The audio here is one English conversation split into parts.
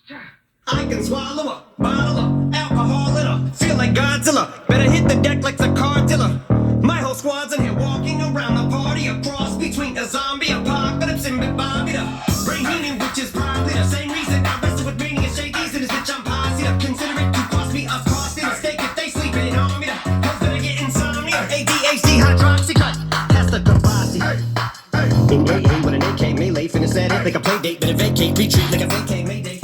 I can swallow a bottle of alcohol in her. Feel like Godzilla. Better hit the deck like the car dealer. My whole squad's in here walking around the party. A cross between a zombie apocalypse and Bobby the brain healing, which is probably the same reason I wrestle with Rainy and Shakies. And this bitch I'm posse to consider it to cost me a costly mistake if they sleeping on me. The hoes better get insomnia. ADHD hydroxycut. That's the Kabasi. In AA with an AK melee, finish at it like a play date, better vacate, retreat like a vacate mayday.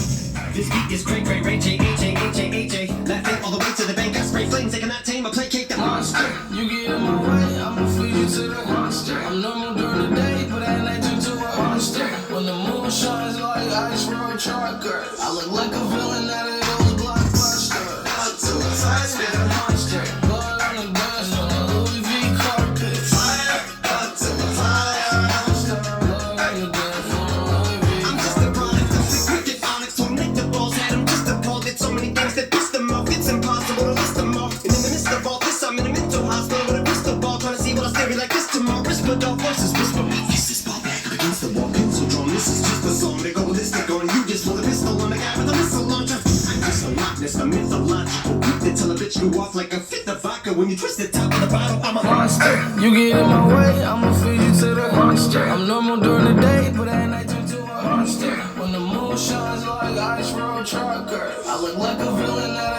This beat is cray cray, Ray J, AJ, AJ, AJ. Laughing all the way to the bank, I spray flames, they cannot tame or placate the monster. You get in my way, I'ma feed you to the monster. I'm normal during the day, but at night turn to a monster. When the moon shines like ice road trucker, I look like a villain out of those blockbusters. Up to a side, spit a monster. Blood on the dust on the Louis V carpet. Fire, up to a fire. Blood on the dust on the Louis V. I'm just a product of the wicked onyx, torment the balls, had him just appalled at so many things that pissed them off. It's impossible to list them all. And in the midst of all this, I'm in a mental hospital with a crystal ball, trying to see what I'll stare like this tomorrow. Whisper, dog voices, whisper, my kisses fall back up against the wall, pencil drawn. This is just a song they go ballistic on. You just want a pistol on the guy with a missile launcher. I'm just a Loch Ness, a mythological beat that tell a bitch go off like a fifth of vodka. When you twist the top of the bottle, I'm a monster. You get in my way, I'ma feed you to the monster. I'm normal during the day, but at night turn to a monster. When the moon shines like ice road trucker, I look like a villain that